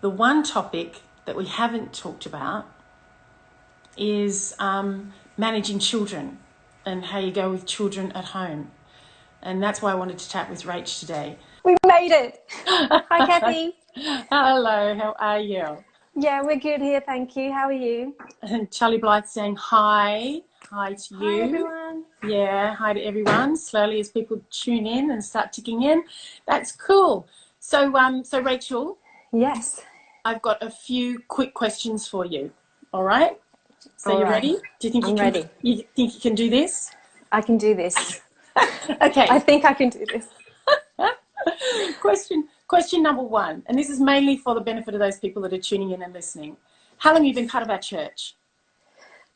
The one topic that we haven't talked about is managing children and how you go with children at home. And that's why I wanted to chat with Rach today. We made it. Hi, Cathy. Hello, how are you? Yeah, we're good here, thank you. How are you? And Charlie Blythe saying hi. Hi to you. Hi, everyone. Yeah, hi to everyone. Slowly as people tune in and start ticking in. That's cool. So Rachael. Yes. I've got a few quick questions for you. All right? So All you right. ready? Do you think I'm ready. You think you can do this? I can do this. Okay. I think I can do this. Question number one, and this is mainly for the benefit of those people that are tuning in and listening. How long have you been part of our church?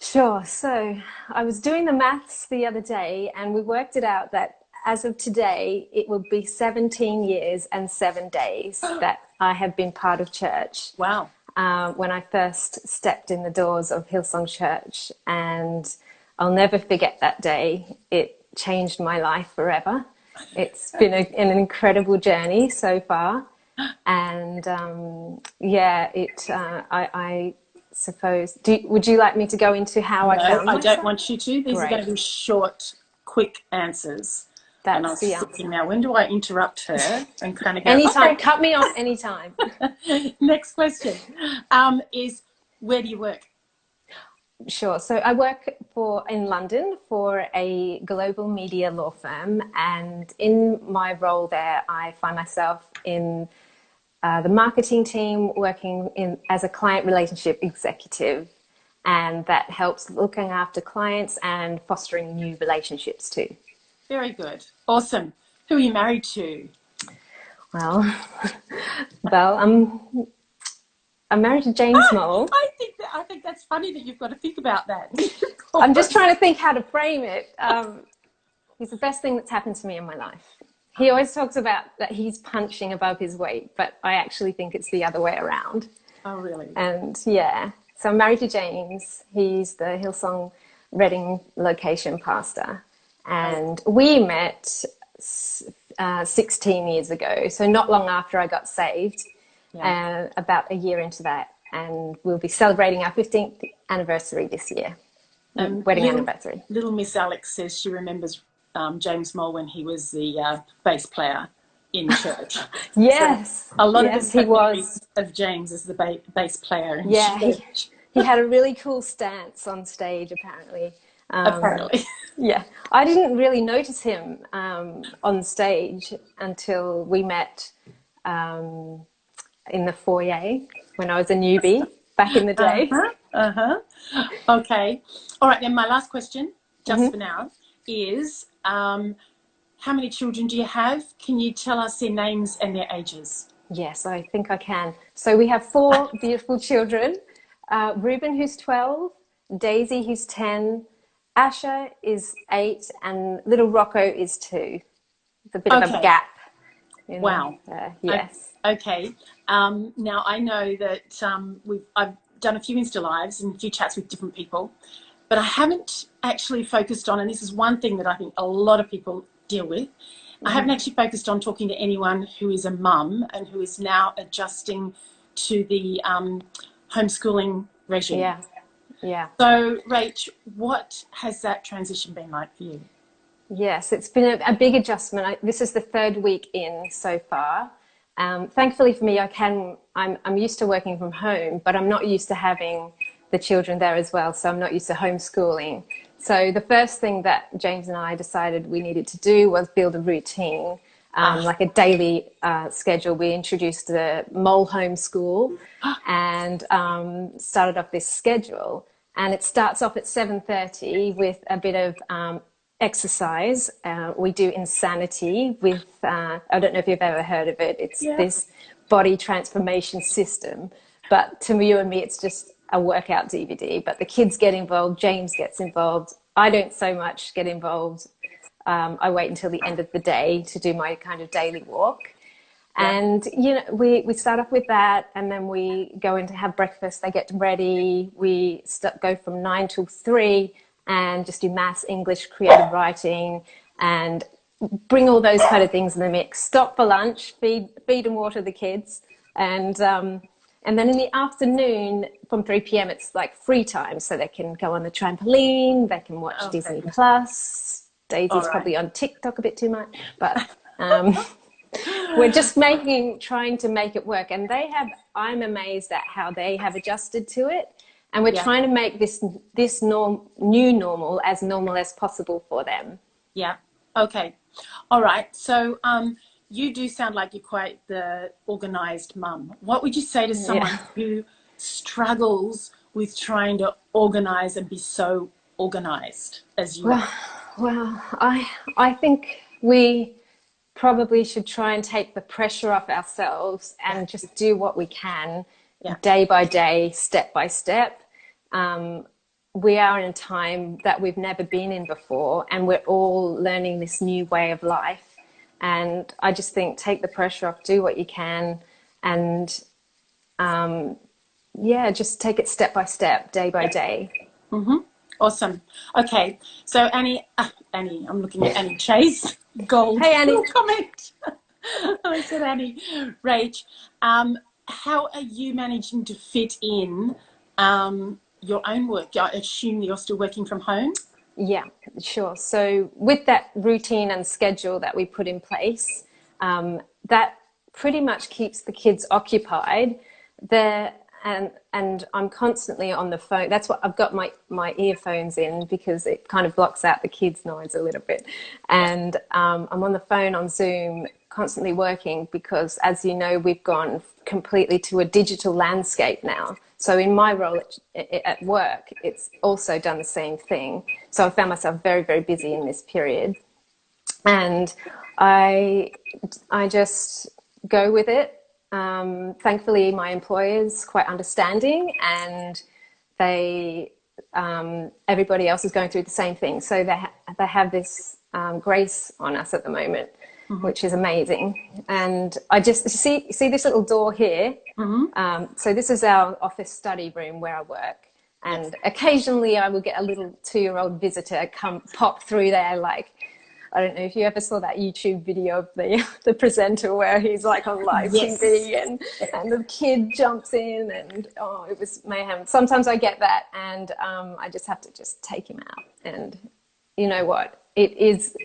Sure. So I was doing the maths the other day and we worked it out that as of today, it will be 17 years and 7 days that I have been part of church. Wow. When I first stepped in the doors of Hillsong Church, and I'll never forget that day. It changed my life forever. It's been an incredible journey so far, and I suppose. Would you like me to go into how I found myself? I don't want you to. These are going to be short, quick answers. And I was thinking, now, when do I interrupt her and kind of go, anytime, okay. Cut me off anytime. Next question is, where do you work? Sure. So I work in London for a global media law firm, and in my role there, I find myself in the marketing team, working as a client relationship executive, and that helps looking after clients and fostering new relationships too. Very good. Awesome. Who are you married to? Well, I'm married to James Mowle. I think that's funny that you've got to think about that. I'm just trying to think how to frame it. He's the best thing that's happened to me in my life. He always talks about that he's punching above his weight, but I actually think it's the other way around. Oh, really? And yeah, so I'm married to James. He's the Hillsong Reading location pastor. And we met 16 years ago, so not long after I got saved, about a year into that. And we'll be celebrating our 15th anniversary this year, wedding anniversary. Little Miss Alex says she remembers James Mowle when he was the bass player in church. Yes. So a lot of us have memories of James as the bass player in church. He had a really cool stance on stage, apparently. Apparently. Yeah. I didn't really notice him on stage until we met in the foyer when I was a newbie back in the day. Okay. All right, then my last question, just for now, is how many children do you have? Can you tell us their names and their ages? Yes, I think I can. So we have 4 beautiful children. Reuben, who's 12, Daisy, who's 10, Asher is 8, and little Rocco is 2. It's a bit of a gap. Wow. Yes. Okay. Now I know that I've done a few Insta Lives and a few chats with different people, but I haven't actually focused on, and this is one thing that I think a lot of people deal with, I haven't actually focused on talking to anyone who is a mum and who is now adjusting to the homeschooling regime. Yeah. So, Rach, what has that transition been like for you? Yes, it's been a big adjustment. This is the 3rd week in so far. Thankfully for me, I'm used to working from home, but I'm not used to having the children there as well. So I'm not used to homeschooling. So the first thing that James and I decided we needed to do was build a routine, like a daily schedule. We introduced the Mowle homeschool and started off this schedule. And it starts off at 7:30 with a bit of exercise. We do Insanity with, I don't know if you've ever heard of it. It's this body transformation system. But to you and me, it's just a workout DVD. But the kids get involved. James gets involved. I don't so much get involved. I wait until the end of the day to do my kind of daily walk. And, we start off with that, and then we go in to have breakfast. They get ready. We go from 9 till 3 and just do maths, English, creative writing, and bring all those kind of things in the mix. Stop for lunch, feed and water the kids, and And then in the afternoon from 3 p.m. it's like free time, so they can go on the trampoline, they can watch Disney Plus. Daisy's probably on TikTok a bit too much, but we're just trying to make it work. And I'm amazed at how they have adjusted to it. And we're trying to make this new normal as possible for them. Yeah. Okay. All right. So you do sound like you're quite the organized mum. What would you say to someone who struggles with trying to organize and be so organized as you are? Well, I think we probably should try and take the pressure off ourselves and just do what we can day by day, step by step. We are in a time that we've never been in before, and we're all learning this new way of life. And I just think take the pressure off, do what you can, and just take it step by step, day by day. Mm-hmm. Awesome. Okay, so Annie, I'm looking at Annie Chase. Gold. Hey, Annie. Comment. I said Annie. Rach, how are you managing to fit in your own work? I assume you're still working from home? Yeah, sure. So with that routine and schedule that we put in place, that pretty much keeps the kids occupied. And I'm constantly on the phone. That's what I've got my earphones in, because it kind of blocks out the kids' noise a little bit. And I'm on the phone on Zoom, constantly working, because as you know, we've gone completely to a digital landscape now. So in my role at work, it's also done the same thing. So I found myself very, very busy in this period. And I just go with it. Thankfully, my employer's quite understanding, and everybody else is going through the same thing. So they have this grace on us at the moment, which is amazing. And I just see this little door here. So this is our office study room where I work. And occasionally I will get a little 2-year-old visitor pop through there, like, I don't know if you ever saw that YouTube video of the presenter where he's like on live TV and the kid jumps in, and it was mayhem. Sometimes I get that, and I just have to just take him out. And you know what? It's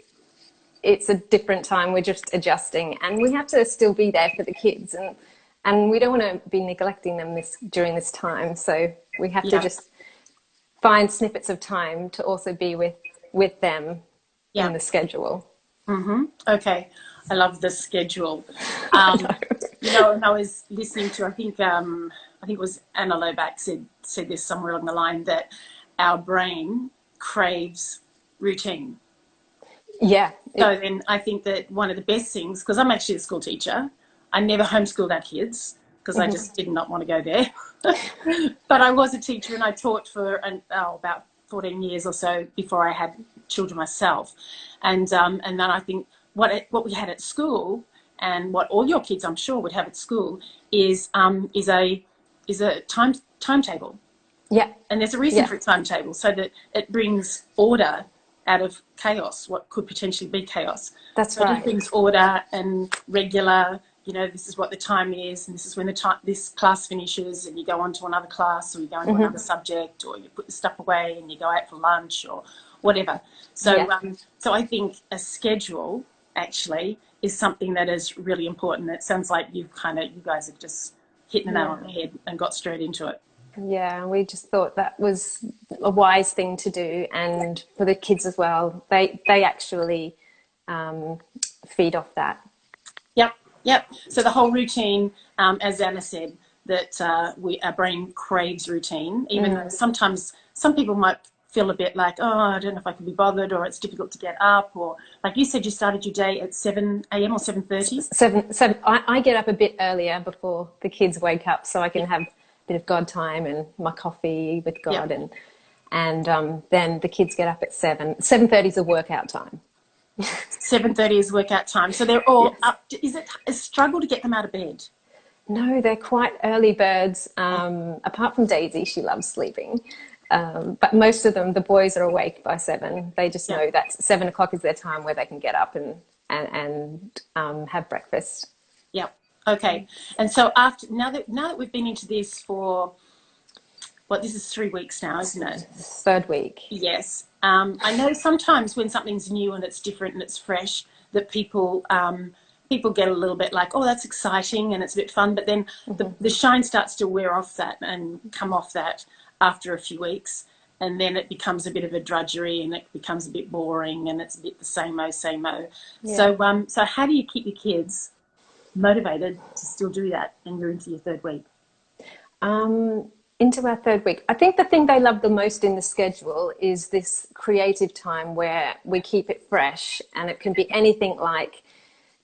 a different time. We're just adjusting, and we have to still be there for the kids, and we don't want to be neglecting them during this time. So we have to just find snippets of time to also be with them. In the schedule. Okay, I love the schedule. You know, and I was listening to, I think it was Anna Loback said this somewhere along the line, that our brain craves routine. Yeah. So then I think that one of the best things, because I'm actually a school teacher, I never homeschooled our kids because I just did not want to go there. But I was a teacher, and I taught for about 14 years or so before I had children myself. And then I think what we had at school, and what all your kids I'm sure would have at school, is a timetable. Yeah. And there's a reason for a timetable, so that it brings order out of chaos, what could potentially be chaos. That's right. It brings order and regular, you know, this is what the time is, and this is when this class finishes, and you go on to another class, or you go into another subject, or you put the stuff away and you go out for lunch or whatever. So so I think a schedule actually is something that is really important. It sounds like you guys have just hit the nail on the head and got straight into it. Yeah, we just thought that was a wise thing to do, and for the kids as well. They actually feed off that. Yep. So the whole routine, as Anna said, that our brain craves routine, even though sometimes some people might feel a bit like, oh, I don't know if I can be bothered, or it's difficult to get up, or like you said, you started your day at 7 a.m. or 7:30? 7. I get up a bit earlier before the kids wake up, so I can have a bit of God time and my coffee with God, and then the kids get up at 7. 7:30 is a workout time. 7:30 is workout time. So they're all up. Is it a struggle to get them out of bed? No, they're quite early birds. Apart from Daisy, she loves sleeping. But most of them, the boys, are awake by 7. They just know that 7 o'clock is their time where they can get up and have breakfast. Yep. Okay. And so after now that we've been into this for this is 3 weeks now, isn't it? Third week. Yes. I know sometimes when something's new and it's different and it's fresh, that people get a little bit like, oh, that's exciting and it's a bit fun, but then the shine starts to wear off that and come off that after a few weeks, and then it becomes a bit of a drudgery and it becomes a bit boring and it's a bit the same-o. Yeah. So how do you keep your kids motivated to still do that and you're into your third week? Into our third week. I think the thing they love the most in the schedule is this creative time where we keep it fresh, and it can be anything like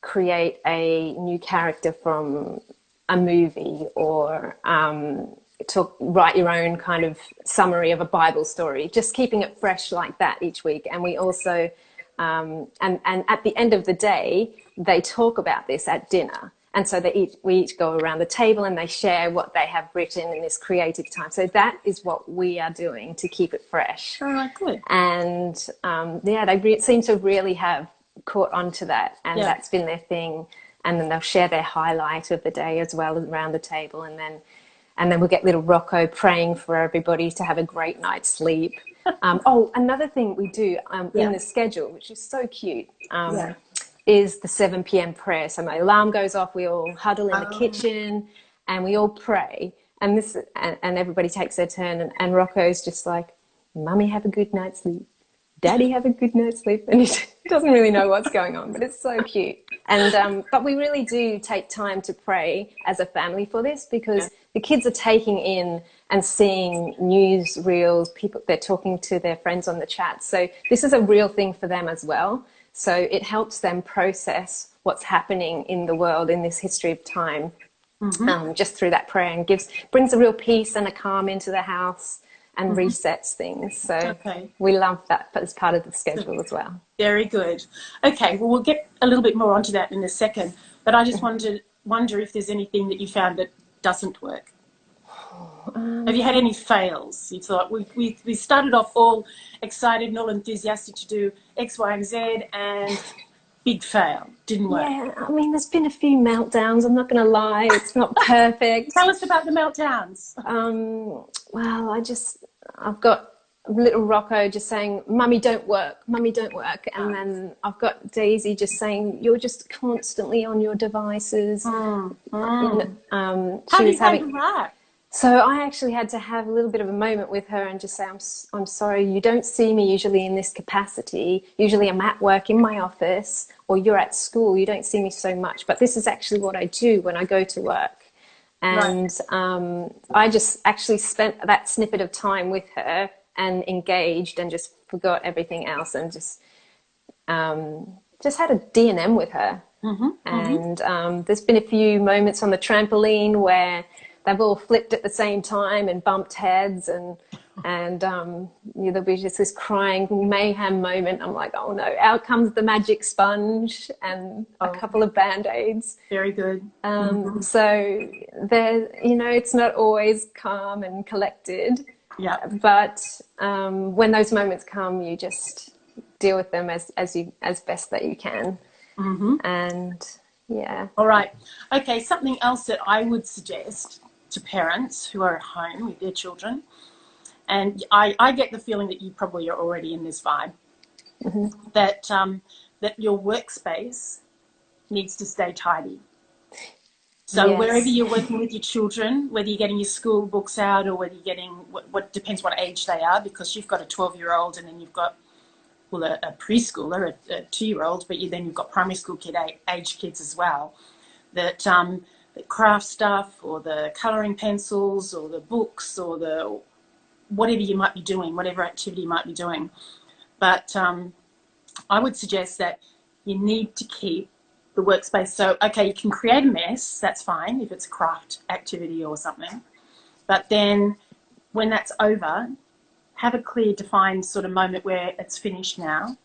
create a new character from a movie, or write your own kind of summary of a Bible story, just keeping it fresh like that each week. And we also, and at the end of the day, they talk about this at dinner. And so we each go around the table and they share what they have written in this creative time. So that is what we are doing to keep it fresh. Oh, good. And they seem to really have caught on to that, and that's been their thing. And then they'll share their highlight of the day as well around the table. And then we'll get little Rocco praying for everybody to have a great night's sleep. Another thing we do in the schedule, which is so cute, is the 7 p.m. prayer. So my alarm goes off, we all huddle in the kitchen and we all pray. And everybody takes their turn, and Rocco's just like, Mummy, have a good night's sleep. Daddy, have a good night's sleep. And he doesn't really know what's going on, but it's so cute. And but we really do take time to pray as a family for this, because the kids are taking in and seeing news reels, people, they're talking to their friends on the chat. So this is a real thing for them as well. So it helps them process what's happening in the world in this history of time, just through that prayer, and brings a real peace and a calm into the house and resets things. So we love that as part of the schedule as well. Very good. Okay, well, we'll get a little bit more onto that in a second, but I just wonder if there's anything that you found that doesn't work. Have you had any fails? You thought we started off all excited and all enthusiastic to do X, Y, and Z, and big fail, didn't work. Yeah, I mean, there's been a few meltdowns. I'm not going to lie, it's not perfect. Tell us about the meltdowns. Well, I've got little Rocco just saying, Mummy, don't work, Mummy, don't work. And then I've got Daisy just saying, you're just constantly on your devices. How do you handle that? So I actually had to have a little bit of a moment with her and just say, I'm sorry, you don't see me usually in this capacity. Usually I'm at work in my office, or you're at school. You don't see me so much. But this is actually what I do when I go to work. And I just actually spent that snippet of time with her and engaged and just forgot everything else, and just had a D&M with her. And there's been a few moments on the trampoline where they've all flipped at the same time and bumped heads, and there'll be just this crying mayhem moment. I'm like, oh no, out comes the magic sponge and a couple of Band-Aids. Very good. So there, it's not always calm and collected. Yeah. But when those moments come, you just deal with them as best that you can. And yeah. All right. Okay. Something else that I would suggest to parents who are at home with their children, and I get the feeling that you probably are already in this vibe, that your workspace needs to stay tidy. So wherever you're working with your children, whether you're getting your school books out or whether you're getting, what depends what age they are, because you've got a 12-year-old and then you've got, a preschooler, a 2-year-old, but then you've got primary school age kids as well, that the craft stuff or the colouring pencils or the books or the whatever you might be doing, whatever activity you might be doing. But I would suggest that you need to keep the workspace. So, okay, you can create a mess, that's fine if it's a craft activity or something. But then when that's over, have a clear, defined sort of moment where it's finished now.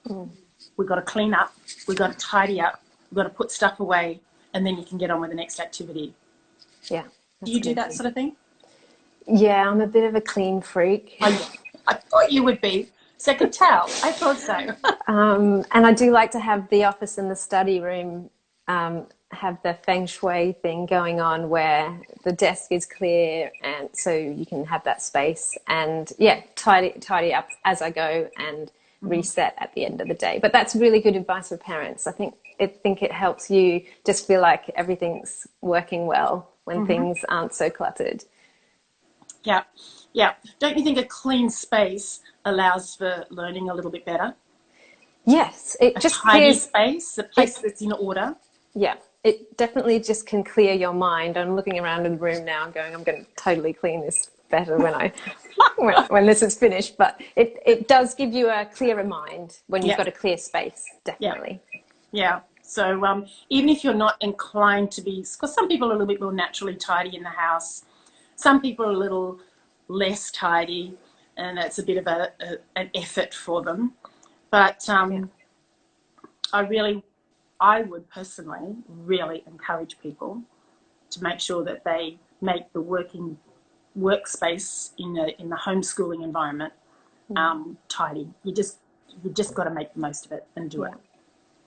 We've got to clean up, we've got to tidy up, we've got to put stuff away, and then you can get on with the next activity. Yeah. Do you do that sort of thing? Yeah, I'm a bit of a clean freak. I thought you would be. So I could tell. I thought so. And I do like to have the office and the study room have the feng shui thing going on where the desk is clear, and so you can have that space, and yeah, tidy up as I go and reset at the end of the day. But that's really good advice for parents. I think it helps you just feel like everything's working well when things aren't so cluttered. Yeah, yeah. Don't you think a clean space allows for learning a little bit better? Yes, it A just tidy clears space, a place that's in order. yeah, it definitely just can clear your mind. I'm looking around in the room now and going, I'm going to totally clean this better when I when this is finished. But it does give you a clearer mind when you've Yeah, got a clear space, yeah, definitely. yeah. So even if you're not inclined to be, because some people are a little bit more naturally tidy in the house, some people are a little less tidy, and it's a bit of an effort for them. But Yeah, I would personally really encourage people to make sure that they make the workspace in the homeschooling environment tidy. You just got to make the most of it and do it.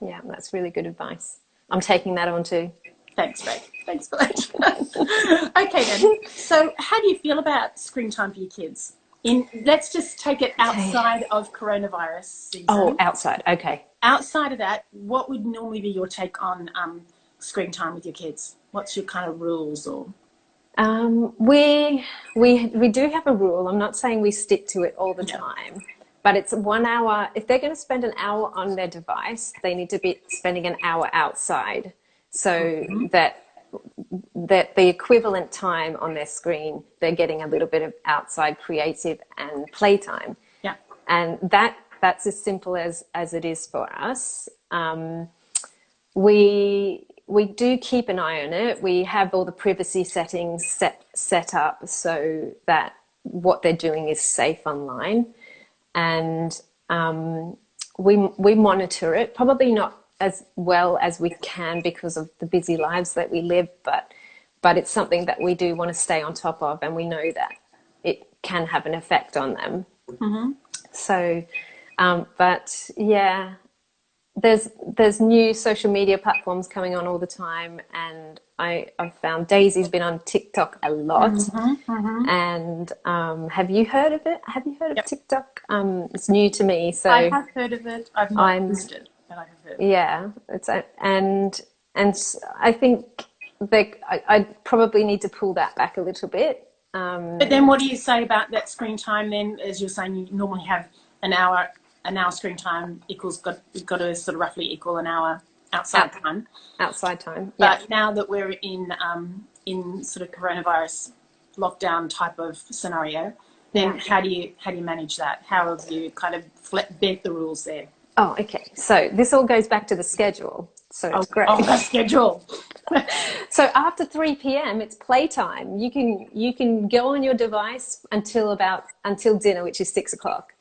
yeah, yeah. That's really good advice. I'm taking that on too. Thanks, Ray. Thanks for that. Okay, then. So, how do you feel about screen time for your kids? Let's just take it Okay. outside of coronavirus Oh, season. outside. Okay. Outside of that, what would normally be your take on screen time with your kids? What's your kind of rules or? We do have a rule. I'm not saying we stick to it all the Yeah. time, but it's 1 hour. If they're going to spend an hour on their device, they need to be spending an hour outside, so that the equivalent time on their screen, they're getting a little bit of outside creative and playtime, Yeah. and that's as simple as it is for us. We do keep an eye on it. We have all the privacy settings set up so that what they're doing is safe online, and we monitor it. Probably not as well as we can because of the busy lives that we live, but it's something that we do want to stay on top of, and we know that it can have an effect on them. So, but yeah, there's new social media platforms coming on all the time, and I've found Daisy's been on TikTok a lot. And have you heard of it? Have you heard of Yep. TikTok? It's new to me, I so have heard of it. I've not I'm used it, but I have heard of it. yeah. And I think that I probably need to pull that back a little bit. But then what do you say about that screen time then? As you're saying, you normally have an hour screen time you've got to sort of roughly equal an hour outside time. Outside time, yeah. But now that we're in sort of coronavirus lockdown type of scenario, then how do you manage that? How have you kind of bent the rules there? Oh, okay. So this all goes back to the schedule. So it's great. Oh, the schedule. So after 3 p.m. it's playtime. You can go on your device until dinner, which is 6 o'clock.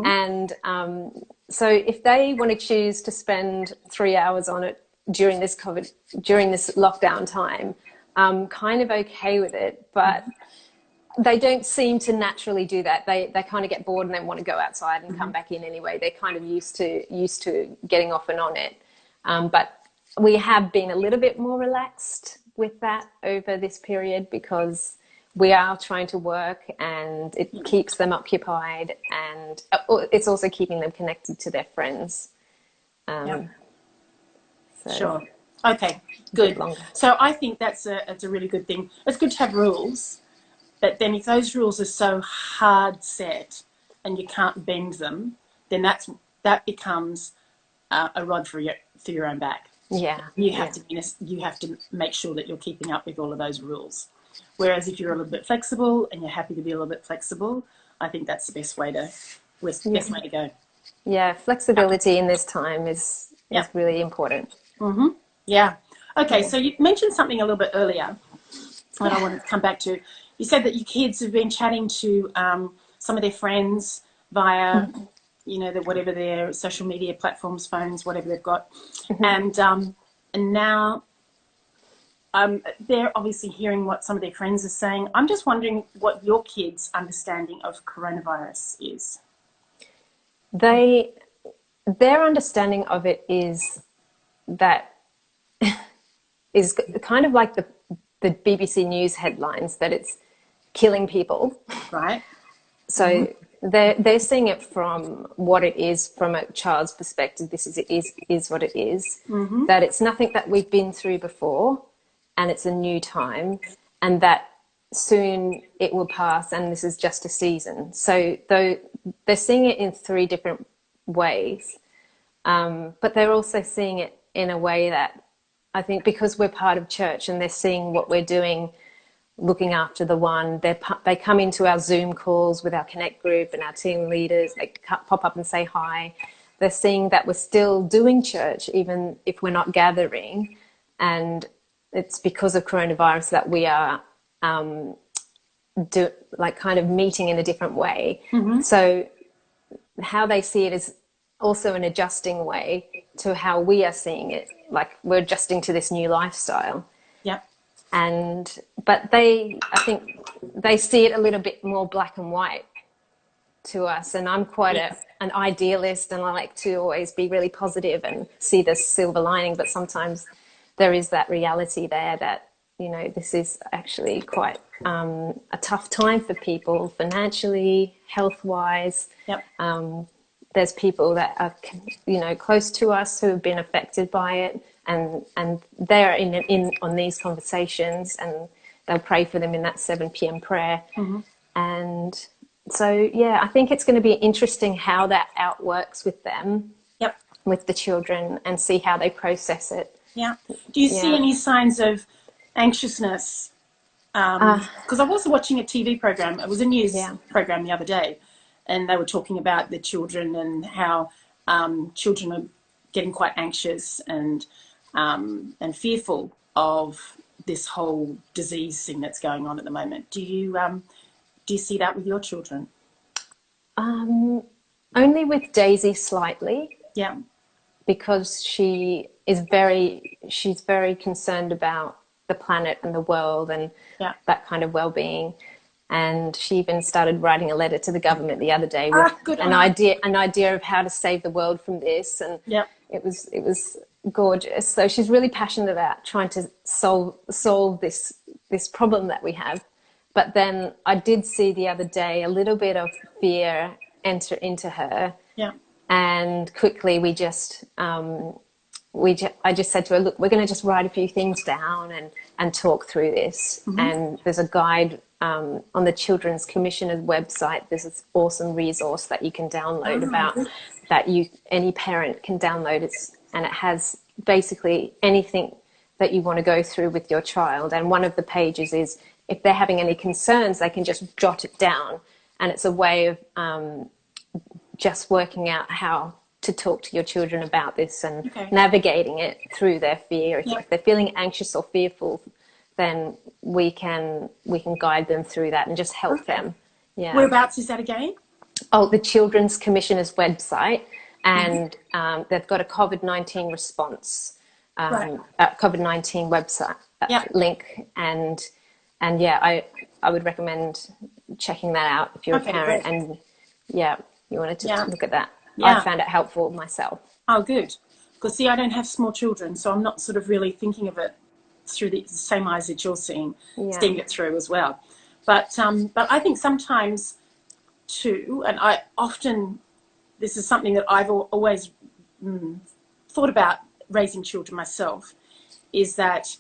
And so if they want to choose to spend 3 hours on it during this lockdown time, I'm kind of okay with it. But they don't seem to naturally do that. They kind of get bored and they want to go outside and come back in anyway. They're kind of used to getting off and on it. But we have been a little bit more relaxed with that over this period because we are trying to work, and it keeps them occupied, and it's also keeping them connected to their friends. Yeah. So Sure. Okay, good. longer. So I think that's a really good thing. It's good to have rules, but then if those rules are so hard set and you can't bend them, then that becomes a rod for your own back. Yeah. You have to make sure that you're keeping up with all of those rules. Whereas if you're a little bit flexible and you're happy to be a little bit flexible, I think that's the best way to go. Yeah, flexibility in this time is really important. Yeah. Okay, so you mentioned something a little bit earlier that I wanted to come back to. You said that your kids have been chatting to some of their friends via, whatever their social media platforms, phones, whatever they've got, and now they're obviously hearing what some of their friends are saying. I'm just wondering what your kids' understanding of coronavirus is. Their understanding of it is that is kind of like the BBC News headlines that it's killing people. Right. So they're seeing it from what it is from a child's perspective. This is what it is. That it's nothing that we've been through before, and it's a new time, and that soon it will pass, and this is just a season. So though they're seeing it in 3 different ways, but they're also seeing it in a way that I think because we're part of church and they're seeing what we're doing, looking after the one, they come into our Zoom calls with our Connect group and our team leaders. They pop up and say hi. They're seeing that we're still doing church even if we're not gathering, and it's because of coronavirus that we are kind of meeting in a different way. So how they see it is also an adjusting way to how we are seeing it. Like we're adjusting to this new lifestyle. Yeah. But I think they see it a little bit more black and white to us. And I'm quite an idealist, and I like to always be really positive and see the silver lining. But sometimes there is that reality there that, you know, this is actually quite a tough time for people financially, health-wise. Yep. There's people that are, you know, close to us who have been affected by it, and they're in on these conversations, and they'll pray for them in that 7 p.m. prayer. And so, yeah, I think it's going to be interesting how that outworks with them, with the children, and see how they process it. Yeah. Do you see any signs of anxiousness? Because I was watching a TV program. It was a news program the other day, and they were talking about the children and how children are getting quite anxious and fearful of this whole disease thing that's going on at the moment. Do you see that with your children? Only with Daisy slightly. Yeah. Because she's very concerned about the planet and the world and that kind of well-being. And she even started writing a letter to the government the other day with an idea of how to save the world from this. And it was gorgeous. So she's really passionate about trying to solve this problem that we have. But then I did see the other day a little bit of fear enter into her. Yeah. And quickly I just said to her, look, we're going to just write a few things down and talk through this. And there's a guide on the Children's Commissioner's website. There's this awesome resource that you can download any parent can download it, and it has basically anything that you want to go through with your child. And one of the pages is if they're having any concerns, they can just jot it down. And it's a way of just working out how to talk to your children about this and navigating it through their fear. If they're feeling anxious or fearful, then we can guide them through that and just help them. Yeah. Whereabouts is that again? Oh, the Children's Commissioner's website, and they've got a COVID-19 response, COVID-19 website link, and I would recommend checking that out if you're a parent. Great. And you wanted to look at that. I found it helpful myself. Oh, good. Because see, I don't have small children, so I'm not sort of really thinking of it through the same eyes that you're seeing it through as well. But I think sometimes too, and this is something that I've always thought about raising children myself, is that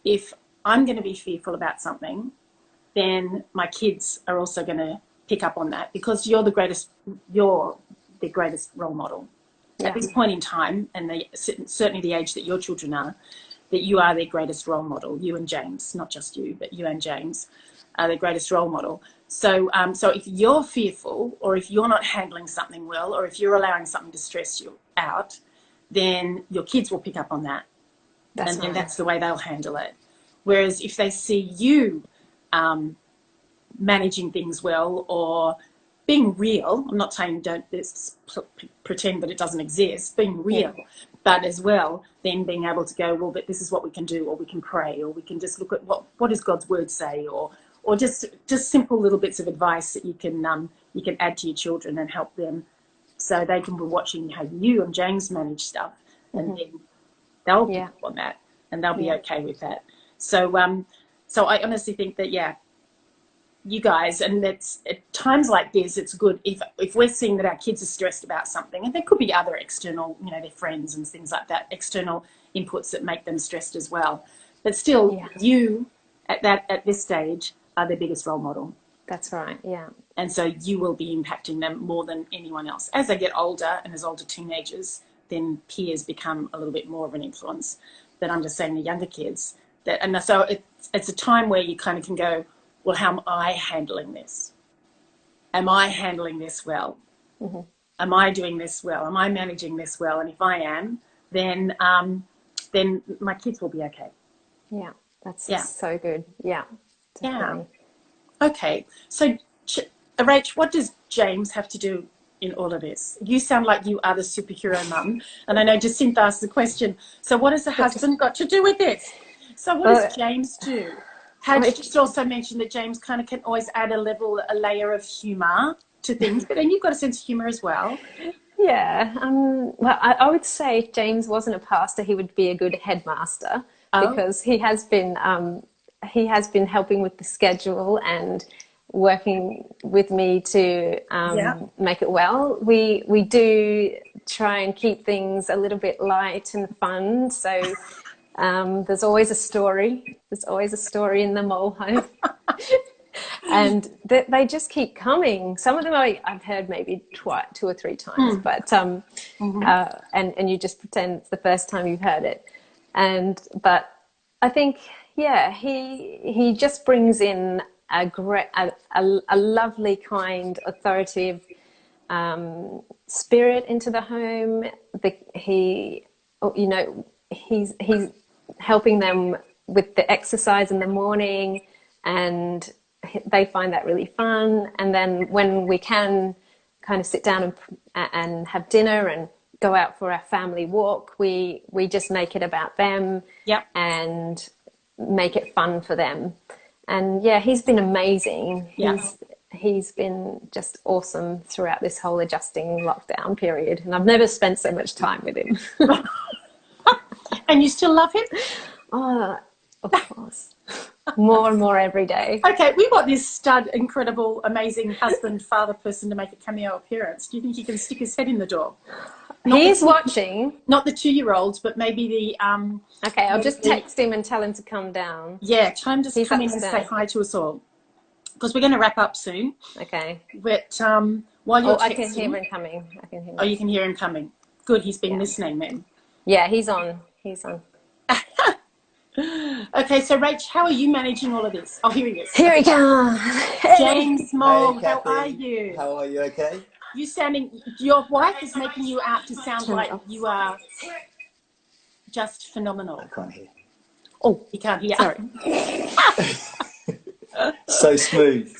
if I'm going to be fearful about something, then my kids are also going to pick up on that, because you're the greatest role model at this point in time, and certainly the age that your children are, that you are their greatest role model. You and James, not just you, but you and James are their greatest role model. So if you're fearful, or if you're not handling something well, or if you're allowing something to stress you out, then your kids will pick up on that. And that's the way they'll handle it. Whereas if they see you managing things well, or being real, I'm not saying don't pretend that it doesn't exist, being real, but as well, then being able to go, well, but this is what we can do, or we can pray, or we can just look at what does God's word say, or just simple little bits of advice that you can add to your children and help them, so they can be watching how you and James manage stuff, and then they'll pick up on that. and they'll be okay with that. So so I honestly think that, yeah, you guys, and that's at times like this, it's good if we're seeing that our kids are stressed about something, and there could be other external, you know, their friends and things like that, external inputs that make them stressed as well. But still, you at this stage are their biggest role model. That's right. Yeah. And so you will be impacting them more than anyone else. As they get older and as older teenagers, then peers become a little bit more of an influence. But I'm just saying the younger kids that, and so it's a time where you kind of can go, well, how am I handling this? Am I handling this well? Mm-hmm. Am I doing this well? Am I managing this well? And if I am, then my kids will be okay. Yeah, that's so good. Yeah, definitely. Yeah. Okay. So, Rach, what does James have to do in all of this? You sound like you are the superhero mum. And I know Jacinta asked the question, so what has the husband got to do with this? So what does James do? Had you just also mentioned that James kind of can always add a layer of humour to things, but then you've got a sense of humour as well. Yeah. Well, I would say if James wasn't a pastor, he would be a good headmaster because he has been helping with the schedule and working with me to make it well. We do try and keep things a little bit light and fun. So there's always a story. There's always a story in the Mowle home. And they just keep coming. Some of them I've heard maybe 2 or 3 times, but and you just pretend it's the first time you've heard it. But I think he just brings in a lovely, kind, authoritative spirit into the home. He's helping them with the exercise in the morning, and they find that really fun. And then when we can kind of sit down and have dinner and go out for our family walk, we just make it about them and make it fun for them. And he's been amazing. He's been just awesome throughout this whole adjusting lockdown period, and I've never spent so much time with him. And you still love him? Oh, of course. More and more every day. Okay, we want this stud, incredible, amazing husband, father person to make a cameo appearance. Do you think he can stick his head in the door? He's watching. Not the 2-year-olds, but maybe the... Okay, I'll just text him and tell him to come down. Yeah, tell him to come in and say hi to us all. Because we're going to wrap up soon. Okay. But while you're texting... I can hear him coming. Oh, you can hear him coming. Good, he's been listening then. Yeah, he's on. He's on. Okay, so Rach, how are you managing all of this? Oh, here he is. Here he comes. James Mowle, hey, how Cathy. are you? How are you? Okay. Your wife is making you out to sound like you are just phenomenal. I can't hear. Oh, you can't hear. Sorry. So smooth.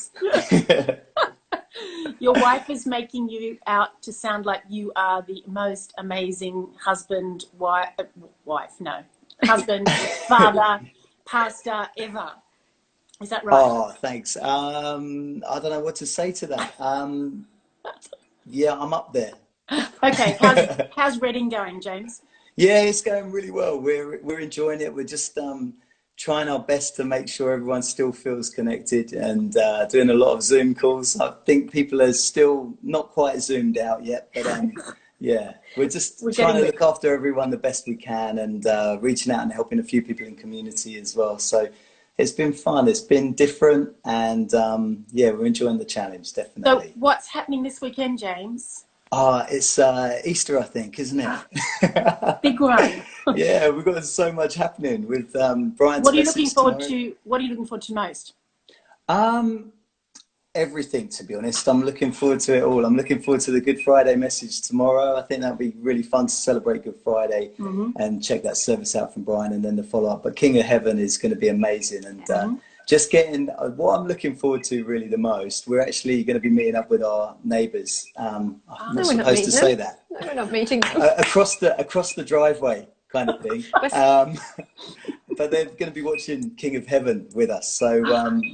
Your wife is making you out to sound like you are the most amazing husband, husband, father, pastor ever. Is that right? Oh, thanks. I don't know what to say to that. Yeah, I'm up there. Okay, how's Reading going, James? Yeah, it's going really well. We're enjoying it. We're just trying our best to make sure everyone still feels connected, and doing a lot of Zoom calls. I think people are still not quite zoomed out yet, but yeah, we're trying to look after everyone the best we can, and reaching out and helping a few people in community as well. So it's been fun. It's been different, and we're enjoying the challenge, definitely. So what's happening this weekend, James? It's Easter, I think, isn't it? Big one. Yeah, we've got so much happening with Brian's. What are you looking forward to? What are you looking forward to most? Everything, to be honest. I'm looking forward to it all. I'm looking forward to the Good Friday message tomorrow. I think that'll be really fun to celebrate Good Friday and check that service out from Brian, and then the follow up. But King of Heaven is going to be amazing, and just getting what I'm looking forward to really the most. We're actually going to be meeting up with our neighbours. I'm not supposed to say that. No, we're not meeting them. across the driveway kind of thing. But they're going to be watching King of Heaven with us. So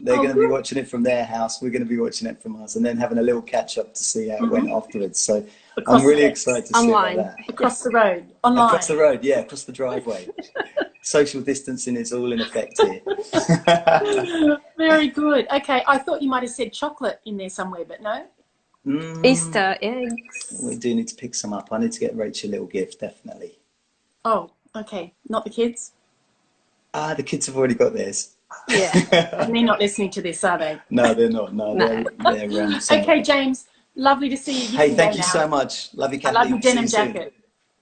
they're going to be watching it from their house. We're going to be watching it from us, and then having a little catch up to see how it went afterwards. So I'm really excited to see about that. Across the road, online. Across the road, yeah, across the driveway. Social distancing is all in effect here. Very good. Okay, I thought you might have said chocolate in there somewhere, but no? Easter eggs. We do need to pick some up. I need to get Rachael a little gift, definitely. Oh, okay. Not the kids? The kids have already got theirs. Yeah. And they're not listening to this, are they? No, they're not. No. They're okay, James, lovely to see you. Hey, thank you so much. Love you, Cathy. I love your denim jacket.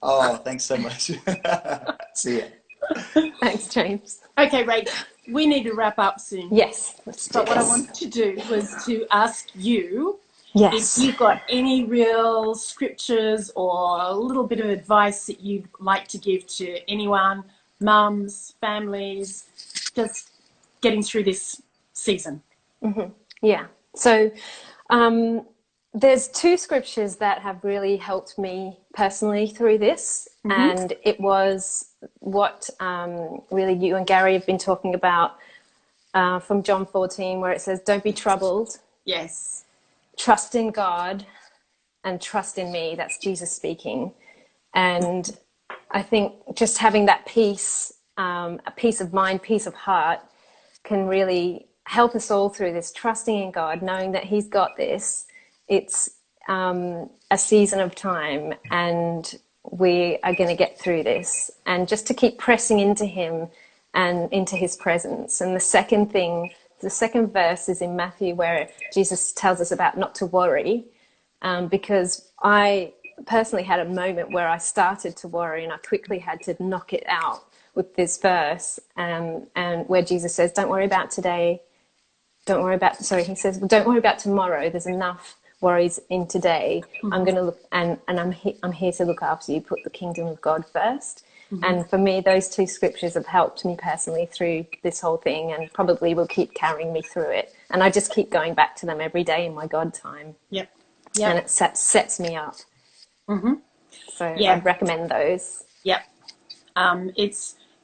Oh, thanks so much. See ya. Thanks, James. Okay, Rach, we need to wrap up soon. Yes. But what I wanted to do was to ask you Yes. if you've got any real scriptures or a little bit of advice that you'd like to give to anyone, mums, families, just getting through this season. Mm-hmm. Yeah. So there's two scriptures that have really helped me personally through this. And it was what really you and Gary have been talking about from John 14, where it says, don't be troubled. Yes. Trust in God and trust in me. That's Jesus speaking. And I think just having that peace, a peace of mind, peace of heart, can really help us all through this, trusting in God, knowing that he's got this. It's a season of time and we are going to get through this, and just to keep pressing into him and into his presence. And the second verse is in Matthew, where Jesus tells us about not to worry, because I personally had a moment where I started to worry and I quickly had to knock it out with this verse, and where Jesus says, don't worry about today. He says, well, don't worry about tomorrow. There's enough worries in today. I'm going to look, and I'm here to look after you. Put the kingdom of God first. And for me, those two scriptures have helped me personally through this whole thing, and probably will keep carrying me through it. And I just keep going back to them every day in my God time. Yep. And it sets me up. So I'd recommend those. Yep.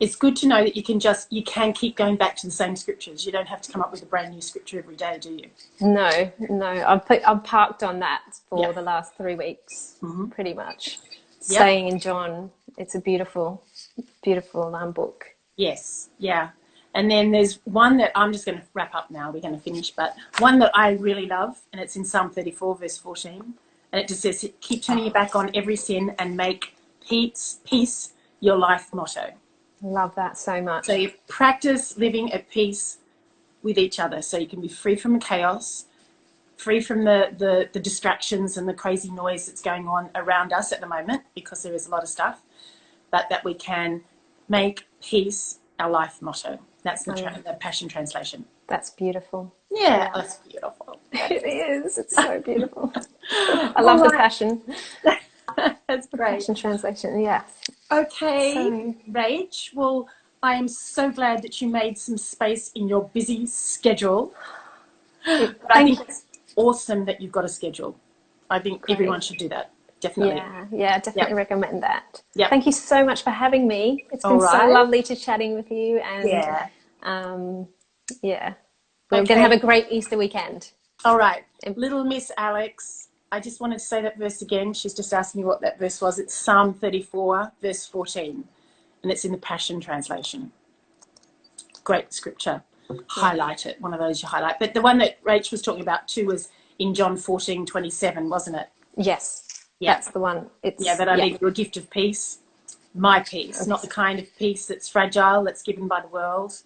It's good to know that you can keep going back to the same scriptures. You don't have to come up with a brand new scripture every day, do you? No. I've parked on that for the last 3 weeks, pretty much. Staying in John. It's a beautiful, beautiful book. Yes, yeah. And then there's one that I'm just going to wrap up now. We're going to finish, but one that I really love, and it's in Psalm 34, verse 14. And it just says, keep turning your back on every sin and make peace your life motto. Love that so much. So you practice living at peace with each other, so you can be free from chaos, free from the distractions and the crazy noise that's going on around us at the moment, because there is a lot of stuff, but that we can make peace our life motto. That's the Passion Translation. That's beautiful. Yeah, that's beautiful. It is. It's so beautiful. I love the Passion. That's great. Passion Translation, yes. Okay, Rach. Well, I am so glad that you made some space in your busy schedule. I think it's awesome that you've got a schedule. I think everyone should do that. Definitely. Yeah, definitely recommend that. Yep. Thank you so much for having me. It's been so lovely to chatting with you, and we're going to have a great Easter weekend. All right. Little Miss Alex, I just wanted to say that verse again. She's just asked me what that verse was. It's Psalm 34, verse 14, and it's in the Passion Translation. Great scripture. Highlight it. One of those you highlight. But the one that Rach was talking about too was in John 14:27, wasn't it? Yes. That's the one. That I leave you a gift of peace, my peace, not the kind of peace that's fragile, that's given by the world,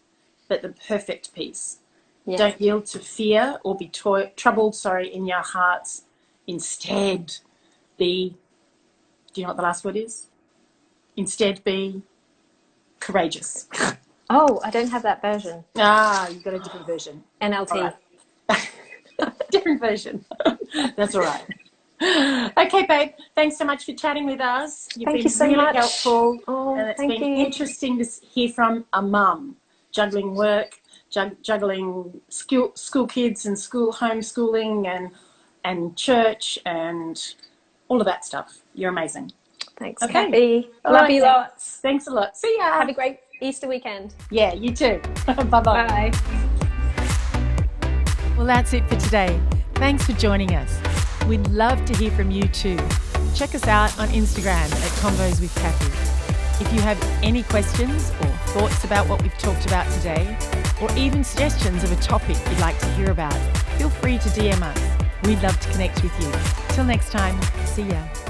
but the perfect peace. Yeah. Don't yield to fear or be troubled, in your hearts. Instead, do you know what the last word is? Instead, be courageous. Oh, I don't have that version. You've got a different version. NLT. Right. Different version. That's all right. Okay, babe. Thanks so much for chatting with us. You've been so really much. helpful. And it's been interesting to hear from a mum, juggling work, juggling school kids and school homeschooling and church and all of that stuff. You're amazing. Thanks, Cathy. Love you lots. Thanks a lot. See ya. Have a great Easter weekend. Yeah, you too. Bye-bye. Bye. Well, that's it for today. Thanks for joining us. We'd love to hear from you too. check us out on Instagram at Convos with Cathy. If you have any questions or thoughts about what we've talked about today, or even suggestions of a topic you'd like to hear about, feel free to DM us. We'd love to connect with you. Till next time, see ya.